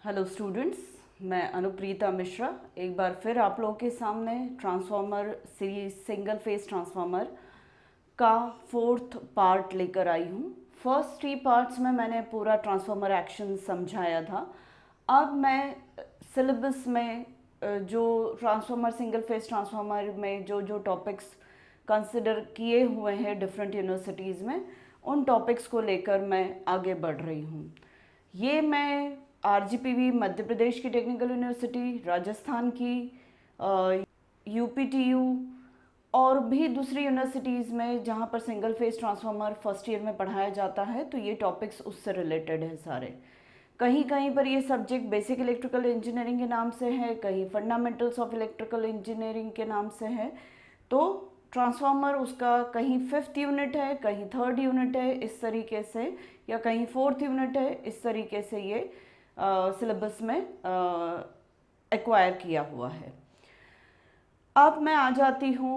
Hello students, मैं अनुप्रीता मिश्रा एक बार फिर आप लोगों के सामने transformer series single phase transformer का 4th पार्ट लेकर आई हूँ। फर्स्ट 3 पार्ट्स में मैंने पूरा ट्रांसफार्मर एक्शन समझाया था। अब मैं सिलेबस में जो ट्रांसफार्मर सिंगल फेस ट्रांसफार्मर में जो जो टॉपिक्स कंसिडर किए हुए हैं डिफरेंट यूनिवर्सिटीज़ में, उन टॉपिक्स को लेकर मैं आगे बढ़ रही हूँ। ये मैं आरजीपीवी मध्य प्रदेश की टेक्निकल यूनिवर्सिटी, राजस्थान की यूपीटीयू और भी दूसरी यूनिवर्सिटीज़ में जहाँ पर single phase transformer first year में पढ़ाया जाता है, तो ये टॉपिक्स उससे रिलेटेड है सारे। कहीं कहीं पर ये सब्जेक्ट बेसिक इलेक्ट्रिकल इंजीनियरिंग के नाम से है, कहीं फंडामेंटल्स ऑफ इलेक्ट्रिकल इंजीनियरिंग के नाम से है। तो ट्रांसफार्मर उसका कहीं 5th यूनिट है, कहीं 3rd यूनिट है, इस तरीके से, या कहीं 4th यूनिट है, इस तरीके से ये सिलेबस में एक्वायर किया हुआ है। अब मैं आ जाती हूँ,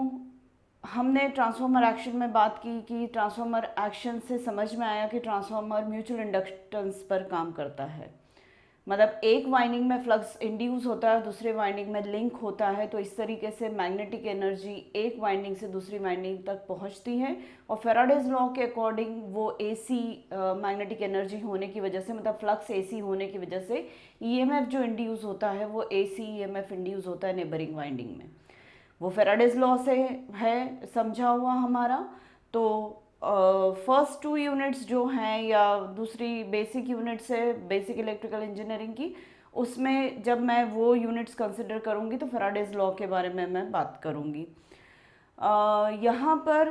हमने ट्रांसफार्मर एक्शन में बात की कि ट्रांसफार्मर एक्शन से समझ में आया कि ट्रांसफार्मर म्यूचुअल इंडक्टेंस पर काम करता है। मतलब एक वाइंडिंग में फ्लक्स इंड्यूस होता है, दूसरे वाइंडिंग में लिंक होता है, तो इस तरीके से मैग्नेटिक एनर्जी एक वाइंडिंग से दूसरी वाइंडिंग तक पहुंचती है। और फेराडेज लॉ के अकॉर्डिंग वो एसी मैग्नेटिक एनर्जी होने की वजह से, मतलब फ्लक्स एसी होने की वजह से ईएमएफ जो इंड्यूस होता है वो एसी ईएमएफ इंड्यूस होता है नेबरिंग वाइंडिंग में। वो फेराडेज लॉ से है समझा हुआ हमारा। तो फर्स्ट 2 यूनिट्स जो हैं, या दूसरी बेसिक यूनिट्स है बेसिक इलेक्ट्रिकल इंजीनियरिंग की, उसमें जब मैं वो यूनिट्स कंसिडर करूँगी तो फेराडेज लॉ के बारे में मैं बात करूँगी। यहाँ पर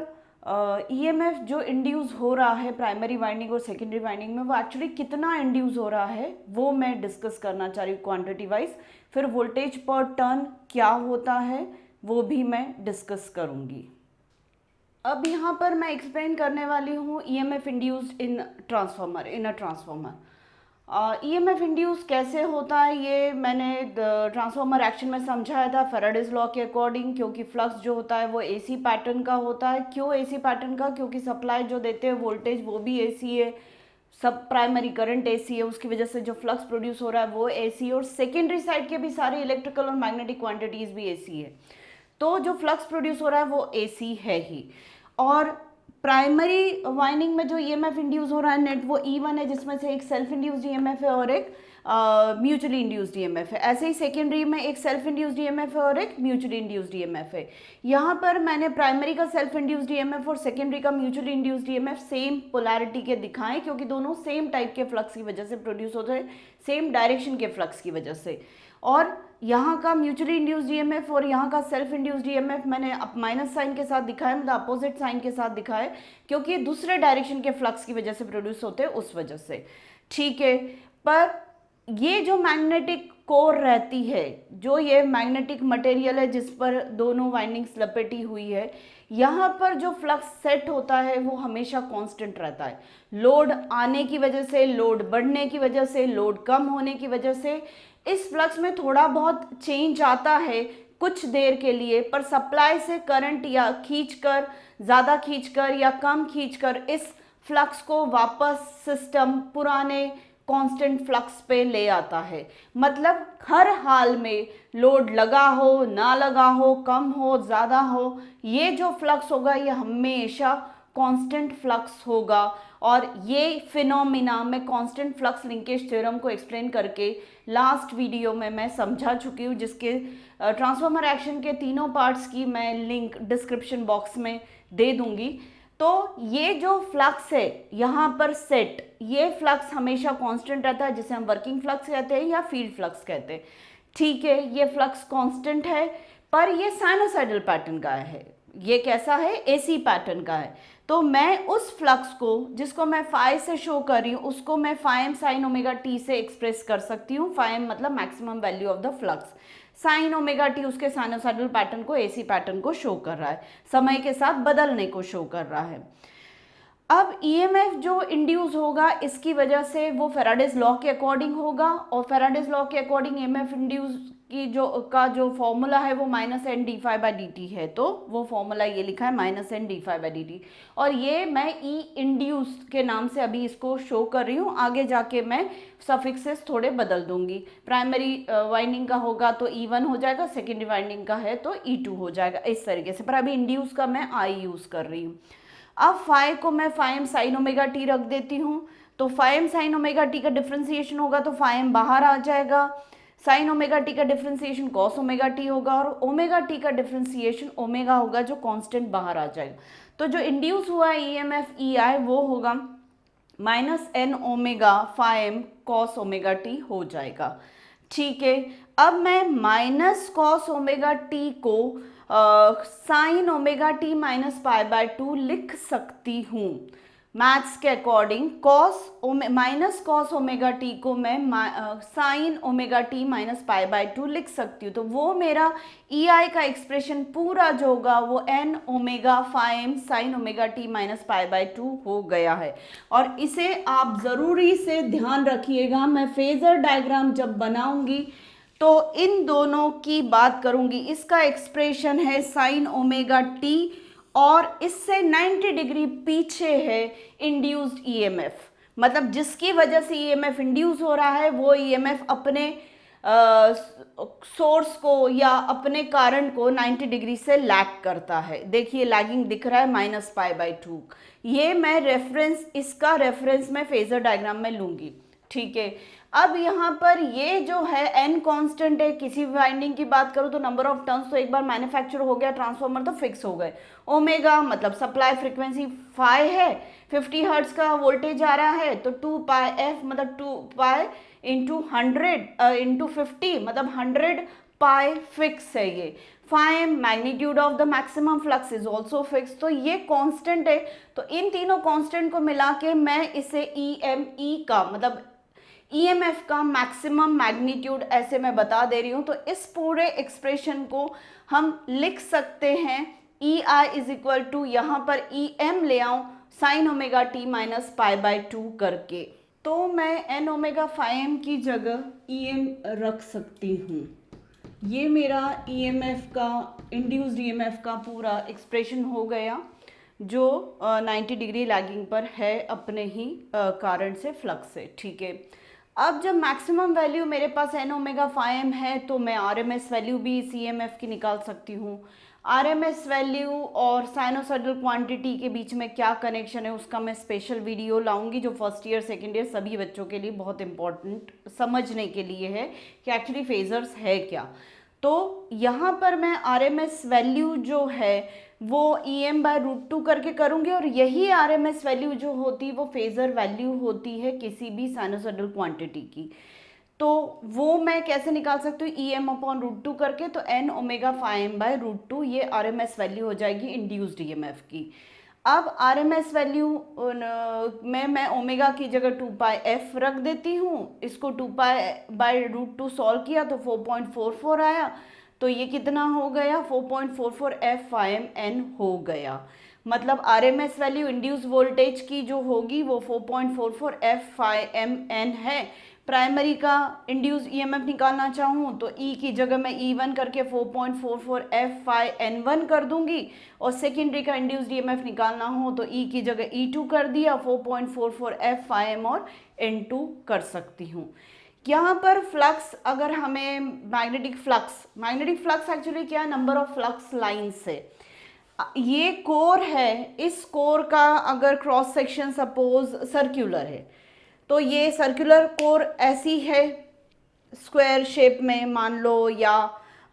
ईएमएफ जो इंड्यूस हो रहा है प्राइमरी वाइंडिंग और सेकेंडरी वाइंडिंग में, वो एक्चुअली कितना इंड्यूस हो रहा है वो मैं डिस्कस करना चाह रही हूँ क्वांटिटी वाइज। फिर वोल्टेज पर टर्न क्या होता है वो भी मैं डिस्कस करूँगी। अब यहाँ पर मैं एक्सप्लेन करने वाली हूँ EMF induced in transformer, in a transformer. EMF induce कैसे होता है ये मैंने ट्रांसफार्मर एक्शन में समझाया था फेराडेज लॉ के अकॉर्डिंग। क्योंकि फ्लक्स जो होता है वो एसी पैटर्न का होता है। क्यों एसी पैटर्न का? क्योंकि सप्लाई जो देते हैं वोल्टेज वो भी एसी है, सब प्राइमरी करंट एसी है, उसकी वजह से जो फ्लक्स प्रोड्यूस हो रहा है वो एसी, और सेकेंडरी साइड के भी सारे इलेक्ट्रिकल और मैग्नेटिक क्वांटिटीज भी एसी है। तो जो फ्लक्स प्रोड्यूस हो रहा है वो एसी है ही। और प्राइमरी वाइंडिंग में जो ईएमएफ इंड्यूस हो रहा है नेट, वो E1 है, जिसमें से एक सेल्फ इंड्यूस्ड ईएमएफ है और एक म्यूचुअली इंड्यूस्ड ईएमएफ है। ऐसे ही सेकेंडरी में एक सेल्फ इंड्यूस्ड ईएमएफ है और एक म्यूचुअली इंड्यूस्ड ईएमएफ है। यहाँ पर मैंने प्राइमरी का सेल्फ इंड्यूस्ड ईएमएफ और सेकेंडरी का mutually induced EMF same polarity के दिखाएं, क्योंकि दोनों सेम टाइप के फ्लक्स की वजह से प्रोड्यूस होते हैं, सेम डायरेक्शन के फ्लक्स की वजह से। और यहाँ का म्यूचुअली इंड्यूस्ड ईएमएफ और यहाँ का सेल्फ इंड्यूस्ड ईएमएफ मैंने माइनस साइन के साथ दिखाया, मतलब अपोजिट साइन के साथ दिखाया, क्योंकि दूसरे डायरेक्शन के फ्लक्स की वजह से प्रोड्यूस होते हैं उस वजह से। ठीक है, पर ये जो मैग्नेटिक कोर रहती है, जो ये मैग्नेटिक मटेरियल है जिस पर दोनों वाइंडिंग्स लपेटी हुई है, यहाँ पर जो फ्लक्स सेट होता है वो हमेशा कांस्टेंट रहता है। लोड आने की वजह से, लोड बढ़ने की वजह से, लोड कम होने की वजह से इस फ्लक्स में थोड़ा बहुत चेंज आता है कुछ देर के लिए, पर सप्लाई से करंट या खींचकर, ज़्यादा खींचकर या कम खींचकर इस फ्लक्स को वापस सिस्टम पुराने कांस्टेंट फ्लक्स पे ले आता है। मतलब हर हाल में लोड लगा हो ना लगा हो, कम हो ज़्यादा हो, ये जो फ्लक्स होगा ये हमेशा कांस्टेंट फ्लक्स होगा। और ये फिनोमिना मैं कांस्टेंट फ्लक्स लिंकेज थ्योरम को एक्सप्लेन करके लास्ट वीडियो में मैं समझा चुकी हूँ, जिसके ट्रांसफार्मर एक्शन के तीनों पार्ट्स की मैं लिंक डिस्क्रिप्शन बॉक्स में दे दूंगी। तो ये जो फ्लक्स है यहाँ पर सेट, ये फ्लक्स हमेशा कांस्टेंट रहता है, जिसे हम वर्किंग फ्लक्स कहते हैं या फील्ड फ्लक्स कहते हैं। ठीक है, ये फ्लक्स कांस्टेंट है, पर ये साइनोसाइडल पैटर्न का है। ये कैसा है? एसी पैटर्न का है। तो मैं उस फ्लक्स को, जिसको मैं फाई से शो कर रही हूँ, उसको मैं फाइम साइन ओमेगा टी से एक्सप्रेस कर सकती हूँ। फाइम मतलब maximum value of the flux, sign omega T उसके साइनोसाइडल पैटर्न को, एसी पैटर्न को शो कर रहा है, समय के साथ बदलने को शो कर रहा है। अब ईएमएफ जो इंड्यूस होगा इसकी वजह से वो फेराडेज लॉ के अकॉर्डिंग होगा, और फेराडेज लॉ के अकॉर्डिंग ईएमएफ इंड्यूस की जो फॉर्मूला है वो minus N D phi by D T है, तो वो फॉर्मूला ये लिखा है minus N D phi by D T, और ये मैं ई इंड्यूस के नाम से अभी इसको शो कर रही हूँ। आगे जाके मैं सफिक्सेस थोड़े बदल दूंगी। प्राइमरी वाइंडिंग का होगा तो E1 हो जाएगा, सेकेंडरी वाइंडिंग का है तो E2 हो जाएगा, इस तरीके से। पर अभी इंड्यूस का मैं आई यूज कर रही हूँ। अब फाई को मैं फाइम साइन ओमेगा टी रख देती हूँ, तो फाइम साइन ओमेगा टी का डिफ्रेंसिएशन होगा तो फाइम बाहर आ जाएगा, साइन ओमेगा टी का डिफ्रेंसिएशन कॉस ओमेगा टी होगा, और ओमेगा टी का डिफ्रेंसिएशन ओमेगा होगा जो कांस्टेंट बाहर आ जाएगा। तो जो इंड्यूस हुआ है ईएमएफ ईआई वो होगा minus N omega phi m cos omega T हो जाएगा। ठीक है, अब मैं माइनस कॉस ओमेगा टी को sine omega T minus pi by 2 लिख सकती हूँ मैथ्स के according. Minus cos omega T को मैं sine omega T minus pi by 2 लिख सकती हूँ। तो वो मेरा ई आई का एक्सप्रेशन पूरा जो होगा वो N omega phi m sine omega T minus pi by 2 हो गया है। और इसे आप ज़रूरी से ध्यान रखिएगा, मैं फेजर डायग्राम जब बनाऊंगी तो इन दोनों की बात करूंगी। इसका एक्सप्रेशन है साइन ओमेगा टी और इससे 90 डिग्री पीछे है इंड्यूस्ड ईएमएफ, मतलब जिसकी वजह से ईएमएफ इंड्यूस हो रहा है वो ईएमएफ अपने सोर्स को या अपने कारण को 90 डिग्री से लैग करता है। देखिए लैगिंग दिख रहा है माइनस पाई बाई 2। ये मैं रेफरेंस, इसका रेफरेंस मैं फेजर डायग्राम में लूंगी। ठीक है, अब यहाँ पर ये जो है एन कांस्टेंट है, किसी भी वाइंडिंग की बात करूँ तो नंबर ऑफ टर्न्स तो एक बार मैन्युफैक्चर हो गया, ट्रांसफॉर्मर तो फिक्स हो गए। ओमेगा मतलब सप्लाई फ्रीक्वेंसी फाई है, 50 हर्ट्ज का वोल्टेज आ रहा है, तो 2 पाई एफ मतलब 2 पाई इंटू 100 इंटू 50 मतलब 100 पाई फिक्स है ये। Phi m magnitude of the maximum flux is also fix, तो ये कांस्टेंट है। तो इन तीनों कांस्टेंट को मिला के मैं इसे ई का मतलब ईएमएफ का मैक्सिमम मैग्नीट्यूड ऐसे मैं बता दे रही हूँ। तो इस पूरे एक्सप्रेशन को हम लिख सकते हैं ई आई इज इक्वल टू, यहाँ पर ई एम ले आऊँ sign omega T minus pi by 2 करके, तो मैं एन ओमेगा फाइम की जगह ई एम रख सकती हूँ। ये मेरा ईएमएफ का इंड्यूस्ड ईएमएफ का पूरा एक्सप्रेशन हो गया जो 90 डिग्री लैगिंग पर है अपने ही कारण से, फ्लक्स से। ठीक है, अब जब मैक्सिमम वैल्यू मेरे पास एन ओमेगा फाइम है तो मैं आरएमएस वैल्यू भी इस ईएमएफ की निकाल सकती हूँ। आरएमएस वैल्यू और साइनोसॉइडल क्वांटिटी के बीच में क्या कनेक्शन है उसका मैं स्पेशल वीडियो लाऊंगी, जो फर्स्ट ईयर सेकेंड ईयर सभी बच्चों के लिए बहुत इंपॉर्टेंट समझने के लिए है कि एक्चुअली फेजर्स है क्या। तो यहाँ पर मैं आरएमएस वैल्यू जो है वो EM बाय √2 करके करूँगी, और यही आरएमएस वैल्यू जो होती है वो फेजर वैल्यू होती है किसी भी साइनोसॉइडल क्वांटिटी की। तो वो मैं कैसे निकाल सकती हूँ EM अपॉन √2 करके, तो एन ओमेगा फाइम बाय √2 ये आरएमएस वैल्यू हो जाएगी इंड्यूस्ड ईएमएफ की। अब आरएमएस वैल्यू में मैं ओमेगा की जगह 2 पाई एफ रख देती हूँ। इसको 2 पाई बाय √2 सॉल्व किया तो 4.44 आया, तो ये कितना हो गया 4.44 एफ फाइम एन हो गया। मतलब आरएमएस वैल्यू इंड्यूस वोल्टेज की जो होगी वो 4.44 एफ फाइम एन है। प्राइमरी का इंड्यूस ईएमएफ निकालना चाहूँ तो ई की जगह मैं E1 करके 4.44 एफ फाई N1 कर दूंगी, और सेकेंडरी का इंड्यूस ईएमएफ निकालना हो तो ई की जगह E2 कर दिया, 4.44 एफ फाई एम और N2 कर सकती हूँ। यहाँ पर फ्लक्स, अगर हमें मैग्नेटिक फ्लक्स एक्चुअली क्या है, नंबर ऑफ फ्लक्स लाइन्स है। ये कोर है, इस कोर का अगर क्रॉस सेक्शन सपोज सर्क्यूलर है तो ये सर्कुलर कोर ऐसी है स्क्वायर शेप में मान लो, या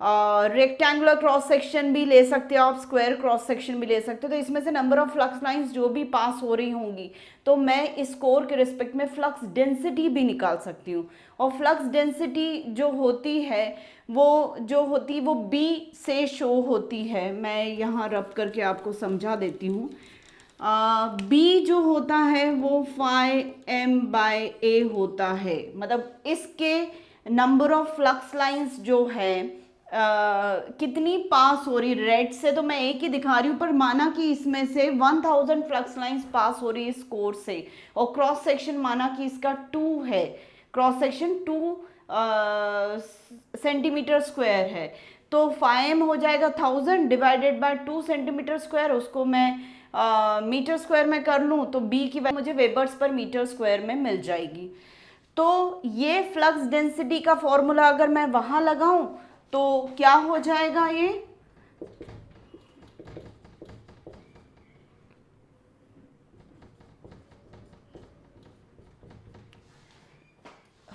रेक्टेंगुलर क्रॉस सेक्शन भी ले सकते हो आप, स्क्वायर क्रॉस सेक्शन भी ले सकते हो। तो इसमें से नंबर ऑफ फ्लक्स लाइंस जो भी पास हो रही होंगी तो मैं इस कोर के रिस्पेक्ट में फ्लक्स डेंसिटी भी निकाल सकती हूँ। और फ्लक्स डेंसिटी जो होती है वो बी से शो होती है। मैं यहाँ रब करके आपको समझा देती हूँ। बी जो होता है वो फाई एम बाय ए होता है, मतलब इसके नंबर ऑफ फ्लक्स लाइंस जो है कितनी पास हो रही, रेड से तो मैं एक ही दिखा रही हूँ, पर माना कि इसमें से 1000 फ्लक्स लाइंस पास हो रही है इस कोर से, और क्रॉस सेक्शन माना कि इसका 2 है, क्रॉस सेक्शन 2 सेंटीमीटर स्क्वायर है, तो फाइम हो जाएगा 1000 डिवाइडेड बाय 2 सेंटीमीटर स्क्वायर, उसको मैं मीटर स्क्वायर में कर लूँ तो बी की वैल्यू मुझे वेबर्स पर मीटर स्क्वायर में मिल जाएगी। तो ये फ्लक्स डेंसिटी का फॉर्मूला अगर मैं वहां लगाऊं तो क्या हो जाएगा, ये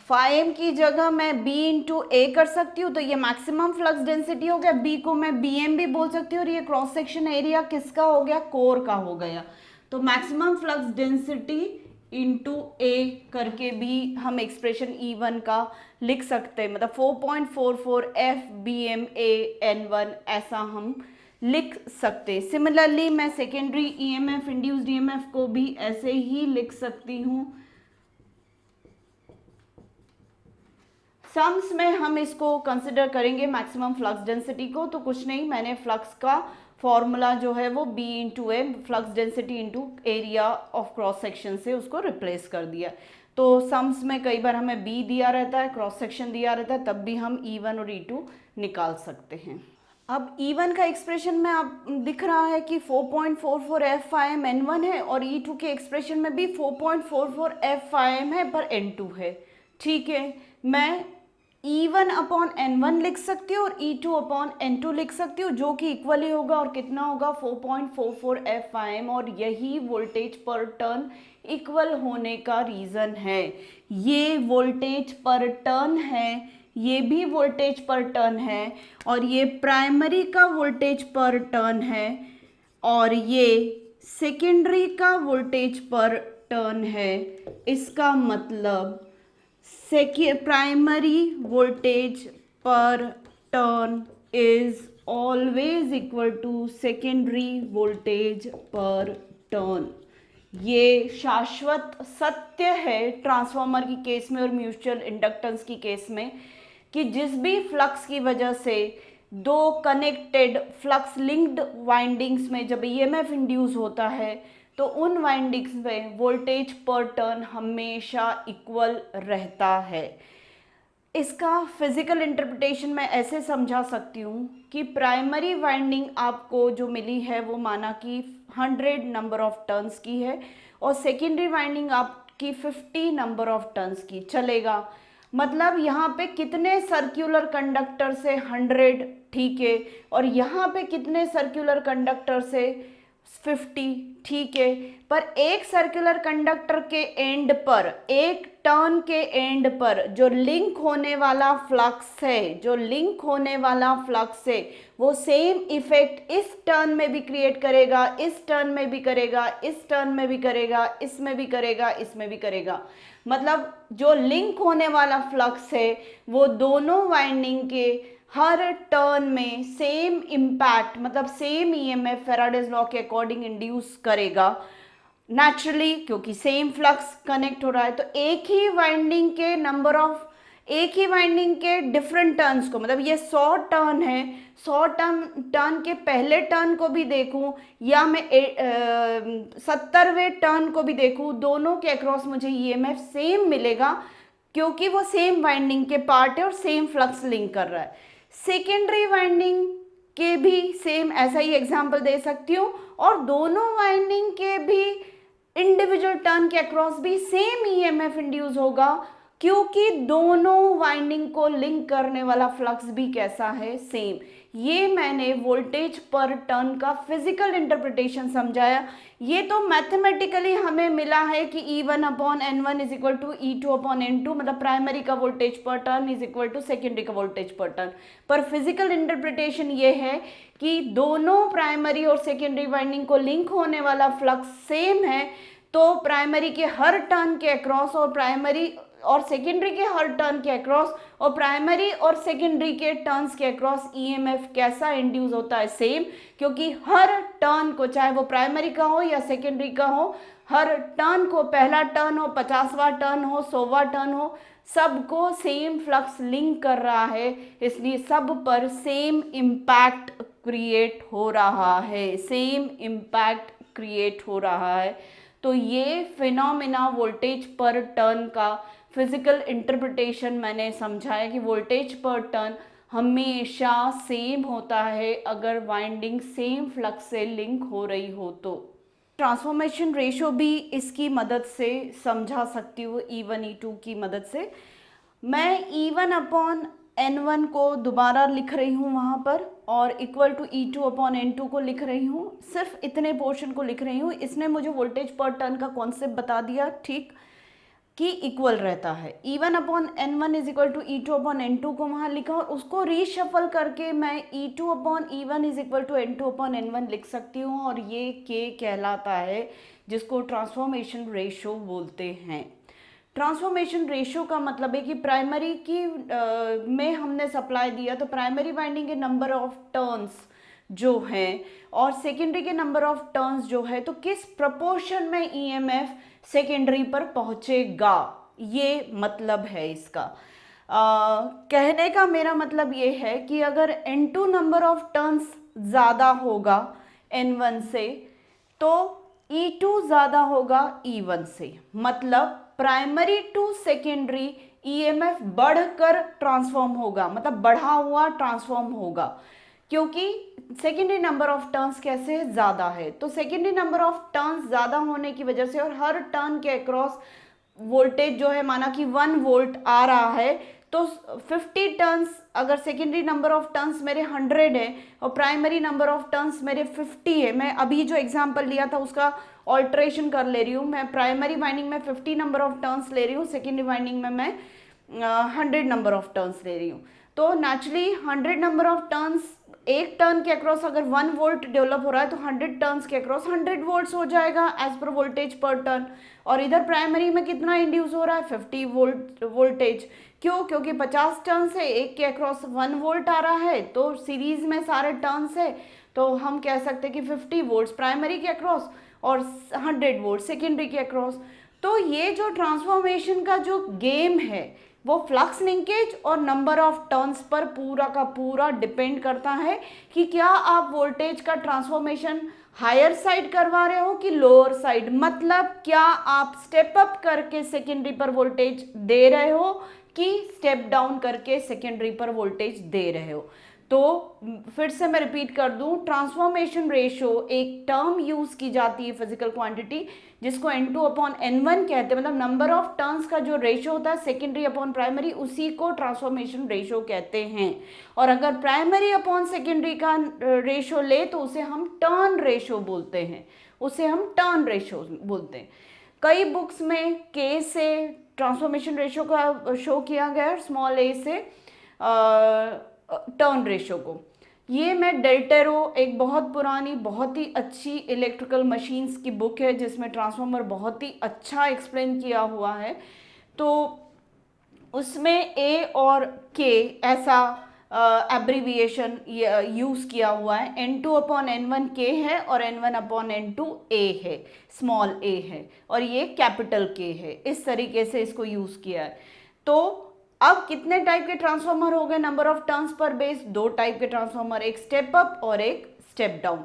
फाइम की जगह मैं b इंटू ए कर सकती हूँ, तो ये मैक्सिमम फ्लक्स डेंसिटी हो गया, b को मैं bm भी बोल सकती हूँ, और ये क्रॉस सेक्शन एरिया किसका हो गया, कोर का हो गया। तो मैक्सिमम फ्लक्स डेंसिटी इंटू ए करके भी हम एक्सप्रेशन E1 का लिख सकते हैं, मतलब 4.44 F B M A N1 ऐसा हम लिख सकते हैं। सिमिलरली मैं सेकेंडरी ईएमएफ इंड्यूस्ड ईएमएफ को भी ऐसे ही लिख सकती हूँ। सम्स में हम इसको कंसिडर करेंगे मैक्सिमम फ्लक्स डेंसिटी को, तो कुछ नहीं, मैंने फ्लक्स का फॉर्मूला जो है वो B into A, flux density into area of cross section से उसको रिप्लेस कर दिया। तो सम्स में कई बार हमें बी दिया रहता है, क्रॉस सेक्शन दिया रहता है, तब भी हम E1 और E2 निकाल सकते हैं। अब E1 का एक्सप्रेशन में आप दिख रहा है कि 4.44 एफ आई एम N1 है, और E2 के एक्सप्रेशन में भी 4.44 एफ आई एम है पर N2 है। ठीक है, मैं E1 अपॉन N1 लिख सकती हूँ और E2 अपॉन N2 लिख सकती हूँ, जो कि इक्वली होगा, और कितना होगा 4.44 एफ आई एम, और यही वोल्टेज पर टर्न इक्वल होने का रीज़न है। ये वोल्टेज पर टर्न है, ये भी वोल्टेज पर टर्न है, और ये प्राइमरी का वोल्टेज पर टर्न है, और ये सेकेंडरी का वोल्टेज पर टर्न है। इसका मतलब primary voltage per turn is always equal to secondary voltage per turn. ये शाश्वत सत्य है ट्रांसफार्मर की केस में और म्यूचुअल इंडक्टेंस की केस में, कि जिस भी फ्लक्स की वजह से दो कनेक्टेड फ्लक्स लिंक्ड वाइंडिंग्स में जब ईएमएफ इंड्यूस होता है, तो उन वाइंडिंग्स में वोल्टेज पर टर्न हमेशा इक्वल रहता है। इसका फिजिकल इंटरप्रिटेशन मैं ऐसे समझा सकती हूँ कि प्राइमरी वाइंडिंग आपको जो मिली है वो माना कि 100 नंबर ऑफ टर्न्स की है, और सेकेंडरी वाइंडिंग आपकी 50 नंबर ऑफ टर्न्स की। चलेगा, मतलब यहाँ पे कितने सर्कुलर कंडक्टर से 100, ठीक है, और यहाँ पे कितने सर्कुलर कंडक्टर से 50, ठीक है, पर एक सर्कुलर कंडक्टर के एंड पर, एक टर्न के एंड पर जो लिंक होने वाला फ्लक्स है, जो लिंक होने वाला फ्लक्स है, वो सेम इफेक्ट इस टर्न में भी क्रिएट करेगा, इस टर्न में भी करेगा, इस टर्न में भी करेगा, इसमें भी करेगा, इसमें भी करेगा। मतलब जो लिंक होने वाला फ्लक्स है वो दोनों वाइंडिंग के हर टर्न में सेम इम्पैक्ट, मतलब सेम ईएमएफ फैराडेज लॉ के अकॉर्डिंग इंड्यूस करेगा नेचुरली, क्योंकि सेम फ्लक्स कनेक्ट हो रहा है। तो एक ही वाइंडिंग के नंबर ऑफ, एक ही वाइंडिंग के डिफरेंट टर्न्स को, मतलब ये 100 टर्न है, 100 टर्न के पहले टर्न को भी देखूं या मैं 70वें टर्न को भी देखूं, दोनों के अक्रॉस मुझे ईएमएफ सेम मिलेगा, क्योंकि वो सेम वाइंडिंग के पार्ट है और सेम फ्लक्स लिंक कर रहा है। सेकेंडरी वाइंडिंग के भी सेम ऐसा ही एग्जाम्पल दे सकती हूँ, और दोनों वाइंडिंग के भी इंडिविजुअल टर्न के अक्रॉस भी सेम ईएमएफ इंड्यूस होगा, क्योंकि दोनों वाइंडिंग को लिंक करने वाला फ्लक्स भी कैसा है, सेम। ये मैंने वोल्टेज पर टर्न का फिजिकल इंटरप्रिटेशन समझाया। ये तो मैथमेटिकली हमें मिला है कि E1 upon N1 is equal to E2 upon N2, मतलब प्राइमरी का voltage per turn is equal to secondary का वोल्टेज पर टर्न। पर फिजिकल इंटरप्रिटेशन ये है कि दोनों प्राइमरी और सेकेंडरी वाइंडिंग को लिंक होने वाला फ्लक्स सेम है, तो प्राइमरी के हर टर्न के अक्रॉस और प्राइमरी और सेकेंडरी के हर टर्न के अक्रॉस और प्राइमरी और सेकेंडरी के टर्न्स के अक्रॉस ईएमएफ कैसा इंड्यूस होता है, सेम, क्योंकि हर टर्न को, चाहे वो प्राइमरी का हो या सेकेंडरी का हो, हर टर्न को, पहला टर्न हो, 50वां टर्न हो, 100वां टर्न हो, सबको सेम फ्लक्स लिंक कर रहा है, इसलिए सब पर सेम इम्पैक्ट क्रिएट हो रहा है, सेम इम्पैक्ट क्रिएट हो रहा है। तो ये फिनोमिना वोल्टेज पर टर्न का फिजिकल इंटरप्रिटेशन मैंने समझाया कि वोल्टेज पर टर्न हमेशा सेम होता है अगर वाइंडिंग सेम फ्लक्स से लिंक हो रही हो तो। ट्रांसफॉर्मेशन रेशो भी इसकी मदद से समझा सकती हूँ, E1 E2 की मदद से। मैं E1 अपॉन N1 को दोबारा लिख रही हूँ वहाँ पर, और equal to E2 upon N2 को लिख रही हूँ, सिर्फ इतने पोर्शन को लिख रही हूँ। इसने मुझे वोल्टेज पर टर्न का कॉन्सेप्ट बता दिया, ठीक, कि इक्वल रहता है। E1 upon N1 is equal to E2 upon N2 को वहाँ लिखा, और उसको रीशफल करके मैं E2 upon E1 is equal to N2 upon N1 लिख सकती हूँ, और ये K कहलाता है, जिसको ट्रांसफॉर्मेशन रेशो बोलते हैं। ट्रांसफॉर्मेशन रेशो का मतलब है कि प्राइमरी की में हमने सप्लाई दिया तो प्राइमरी वाइंडिंग के नंबर ऑफ टर्न्स जो है और सेकेंडरी के नंबर ऑफ टर्न्स जो है, तो किस प्रपोर्शन में ईएमएफ सेकेंडरी पर पहुंचेगा, ये मतलब है इसका। कहने का मेरा मतलब ये है कि अगर N2 नंबर ऑफ टर्न्स ज़्यादा होगा N1 से, तो E2 ज़्यादा होगा E1 से, मतलब प्राइमरी टू सेकेंडरी ईएमएफ बढ़कर ट्रांसफॉर्म होगा, मतलब बढ़ा हुआ ट्रांसफॉर्म होगा, क्योंकि सेकेंडरी नंबर ऑफ टर्न्स कैसे ज़्यादा है। तो सेकेंडरी नंबर ऑफ टर्न्स ज़्यादा होने की वजह से, और हर टर्न के अक्रॉस वोल्टेज जो है, माना कि 1 वोल्ट आ रहा है, तो 50 टर्न्स, अगर सेकेंडरी नंबर ऑफ टर्न्स मेरे 100 है और प्राइमरी नंबर ऑफ टर्न्स मेरे 50 है, मैं अभी जो एग्जांपल लिया था उसका ऑल्ट्रेशन कर ले रही हूँ, मैं प्राइमरी वाइंडिंग में 50 नंबर ऑफ टर्न्स ले रही हूँ, सेकेंडरी वाइंडिंग में मैं 100 नंबर ऑफ टर्न्स ले रही हूँ। तो नेचुरली 100 नंबर ऑफ टर्न्स, एक टर्न के अक्रॉस अगर 1 वोल्ट डेवलप हो रहा है तो 100 टर्न्स के अक्रॉस 100 वोल्ट्स हो जाएगा as per voltage per turn. और इधर प्राइमरी में कितना इंड्यूस हो रहा है, 50 वोल्ट वोल्टेज। क्यों? क्योंकि 50 टर्न्स है, एक के अक्रॉस 1 वोल्ट आ रहा है, तो सीरीज में सारे टर्न्स है, तो हम कह सकते हैं कि 50 वोल्ट्स प्राइमरी के अक्रॉस और 100 वोल्ट सेकेंडरी के अक्रॉस। तो ये जो ट्रांसफॉर्मेशन का जो गेम है वो फ्लक्स लिंकेज और नंबर ऑफ टर्न्स पर पूरा का पूरा डिपेंड करता है कि क्या आप वोल्टेज का ट्रांसफॉर्मेशन हायर साइड करवा रहे हो कि लोअर साइड, मतलब क्या आप स्टेप अप करके सेकेंडरी पर वोल्टेज दे रहे हो कि स्टेप डाउन करके सेकेंडरी पर वोल्टेज दे रहे हो। तो फिर से मैं रिपीट कर दूं, ट्रांसफॉर्मेशन रेशो एक टर्म यूज की जाती है फिजिकल क्वांटिटी, जिसको N2 अपॉन N1 कहते हैं, मतलब नंबर ऑफ टर्न्स का जो रेशो होता है सेकेंडरी अपॉन प्राइमरी, उसी को ट्रांसफॉर्मेशन रेशो कहते हैं। और अगर प्राइमरी अपॉन सेकेंडरी का रेशो ले तो उसे हम टर्न रेशो बोलते हैं, उसे हम टर्न रेशो बोलते हैं। कई बुक्स में K से ट्रांसफॉर्मेशन रेशो का शो किया गया, स्मॉल a से टर्न रेशो को। ये मैं डेल्टेरो, एक बहुत पुरानी बहुत ही अच्छी इलेक्ट्रिकल मशीन्स की बुक है जिसमें ट्रांसफार्मर बहुत ही अच्छा एक्सप्लेन किया हुआ है, तो उसमें A और K ऐसा एब्रीविएशन यूज़ किया हुआ है। N2 अपॉन N1 K है और N1 अपॉन N2 A है, स्मॉल a है, और ये कैपिटल K है, इस तरीके से इसको यूज़ किया है। तो अब कितने टाइप के ट्रांसफार्मर हो गए number of turns per base? 2 type के ट्रांसफार्मर, एक स्टेप अप और एक step down.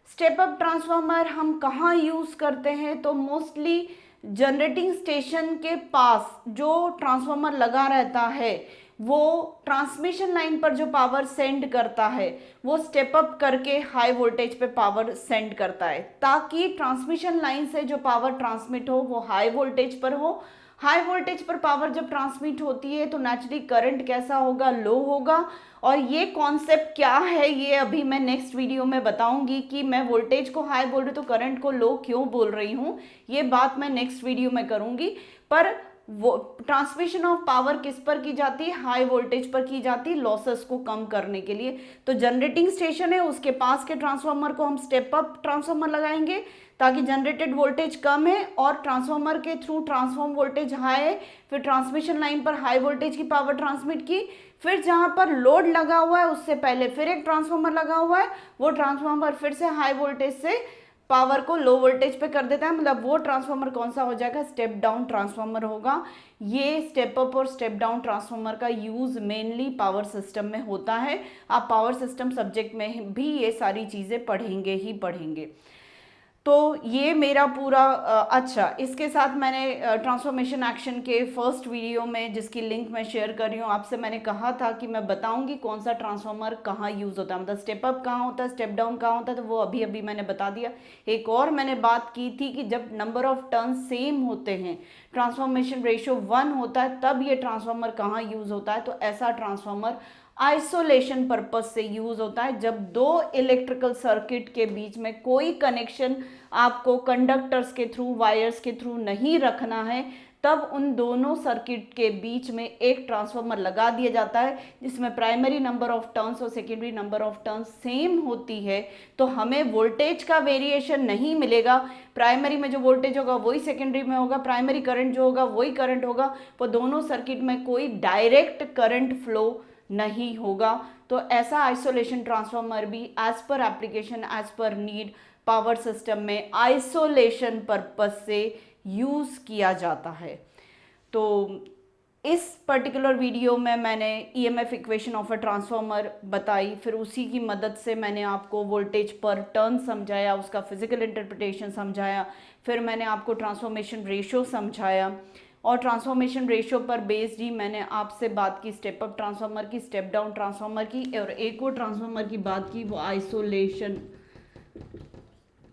Step up transformer हम कहाँ यूज़ करते हैं? तो मोस्टली जनरेटिंग स्टेशन के पास जो ट्रांसफार्मर लगा रहता है वो ट्रांसमिशन लाइन पर जो पावर सेंड करता है वो स्टेप अप करके हाई वोल्टेज पे पावर सेंड करता है, ताकि ट्रांसमिशन लाइन से जो पावर ट्रांसमिट हो वो हाई वोल्टेज पर हो। हाई वोल्टेज पर पावर जब ट्रांसमिट होती है तो नेचुरली करंट कैसा होगा? लो होगा। और ये कॉन्सेप्ट क्या है ये अभी मैं नेक्स्ट वीडियो में बताऊंगी कि मैं वोल्टेज को हाई बोल रही तो करंट को लो क्यों बोल रही हूँ, ये बात मैं नेक्स्ट वीडियो में करूंगी। पर वो ट्रांसमिशन ऑफ पावर किस पर की जाती है? हाई वोल्टेज पर की जाती है, लॉसेस को कम करने के लिए। तो जनरेटिंग स्टेशन है उसके पास के ट्रांसफार्मर को हम स्टेप अप ट्रांसफार्मर लगाएंगे ताकि जनरेटेड वोल्टेज कम है और ट्रांसफार्मर के थ्रू ट्रांसफॉर्म वोल्टेज हाई है, फिर ट्रांसमिशन लाइन पर हाई वोल्टेज की पावर ट्रांसमिट की, फिर जहां पर लोड लगा हुआ है उससे पहले फिर एक ट्रांसफार्मर लगा हुआ है, वो ट्रांसफार्मर फिर से हाई वोल्टेज से पावर को लो वोल्टेज पे कर देता है, मतलब वो ट्रांसफार्मर कौन सा हो जाएगा, स्टेप डाउन ट्रांसफार्मर होगा। ये स्टेप अप और स्टेप डाउन ट्रांसफार्मर का यूज मेनली पावर सिस्टम में होता है। आप पावर सिस्टम सब्जेक्ट में भी ये सारी चीजें पढ़ेंगे ही पढ़ेंगे। तो ये मेरा पूरा अच्छा, इसके साथ मैंने ट्रांसफॉर्मेशन एक्शन के फर्स्ट वीडियो में, जिसकी लिंक मैं शेयर कर रही हूँ आपसे, मैंने कहा था कि मैं बताऊंगी कौन सा ट्रांसफॉर्मर कहाँ यूज़ होता है, मतलब स्टेप अप कहाँ होता है, स्टेप डाउन कहाँ होता है, तो वो अभी अभी मैंने बता दिया। एक और मैंने बात की थी कि जब नंबर ऑफ टर्न सेम होते हैं, ट्रांसफॉर्मेशन रेशियो 1 होता है, तब ये ट्रांसफॉर्मर कहाँ यूज़ होता है, तो ऐसा ट्रांसफॉर्मर आइसोलेशन पर्पस से यूज होता है, जब दो इलेक्ट्रिकल सर्किट के बीच में कोई कनेक्शन आपको कंडक्टर्स के थ्रू, वायर्स के थ्रू नहीं रखना है, तब उन दोनों सर्किट के बीच में एक ट्रांसफार्मर लगा दिया जाता है, जिसमें प्राइमरी नंबर ऑफ टर्न्स और secondary number of turns same होती है। तो हमें वोल्टेज का वेरिएशन नहीं मिलेगा, प्राइमरी में जो वोल्टेज होगा वही सेकेंडरी में होगा, प्राइमरी करंट जो होगा वही करंट होगा, तो दोनों सर्किट में कोई डायरेक्ट करंट फ्लो नहीं होगा। तो ऐसा आइसोलेशन ट्रांसफार्मर भी as per application, as per need, power system में आइसोलेशन पर्पस से यूज किया जाता है। तो इस पर्टिकुलर वीडियो में मैंने EMF equation of a transformer बताई, फिर उसी की मदद से मैंने आपको वोल्टेज पर टर्न समझाया, उसका फिजिकल इंटरप्रिटेशन समझाया, फिर मैंने आपको ट्रांसफॉर्मेशन रेशियो समझाया, और ट्रांसफॉर्मेशन रेशियो पर बेस्ड ही मैंने आपसे बात की स्टेप अप ट्रांसफार्मर की, स्टेप डाउन ट्रांसफार्मर की, और एक और ट्रांसफार्मर की बात की, वो आइसोलेशन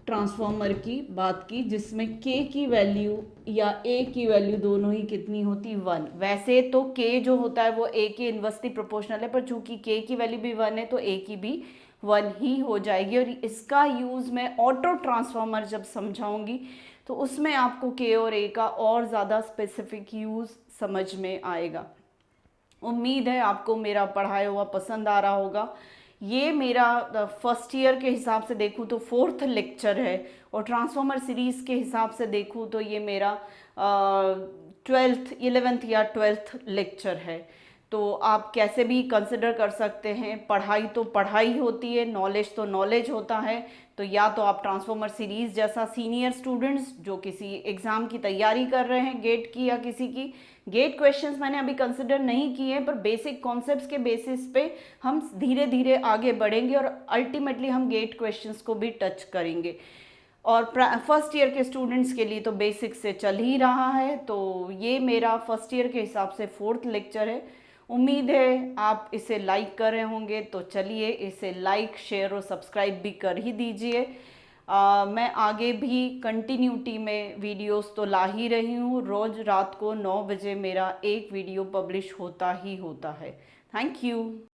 ट्रांसफार्मर की बात की, जिसमें K की वैल्यू या A की वैल्यू दोनों ही कितनी होती, 1। वैसे तो K जो होता है वो A के इन्वर्सली प्रोपोर्शनल है, पर चूंकि K की वैल्यू भी 1 है तो A की भी 1 ही हो जाएगी। और इसका यूज़ मैं ऑटो ट्रांसफार्मर जब समझाऊंगी तो उसमें आपको K और A का और ज़्यादा स्पेसिफिक यूज़ समझ में आएगा। उम्मीद है आपको मेरा पढ़ाया हुआ पसंद आ रहा होगा। ये मेरा फर्स्ट ईयर के हिसाब से देखूँ तो 4th लेक्चर है, और ट्रांसफॉर्मर सीरीज़ के हिसाब से देखूँ तो ये मेरा 11th या 12th लेक्चर है। तो आप कैसे भी कंसिडर कर सकते हैं, पढ़ाई तो पढ़ाई होती है, नॉलेज तो नॉलेज होता है। तो या तो आप ट्रांसफॉर्मर सीरीज़ जैसा सीनियर स्टूडेंट्स जो किसी एग्ज़ाम की तैयारी कर रहे हैं, गेट की या किसी की, गेट क्वेश्चंस मैंने अभी कंसिडर नहीं किए हैं, पर बेसिक कॉन्सेप्ट्स के बेसिस पे हम धीरे धीरे आगे बढ़ेंगे और अल्टीमेटली हम गेट क्वेश्चंस को भी टच करेंगे। और फर्स्ट ईयर के स्टूडेंट्स के लिए तो बेसिक से चल ही रहा है। तो ये मेरा फर्स्ट ईयर के हिसाब से 4th लेक्चर है। उम्मीद है आप इसे लाइक कर रहे होंगे, तो चलिए इसे लाइक, शेयर और सब्सक्राइब भी कर ही दीजिए। मैं आगे भी कंटिन्यूटी में वीडियोस तो ला ही रही हूँ, रोज़ रात को 9 बजे मेरा एक वीडियो पब्लिश होता ही होता है। Thank you.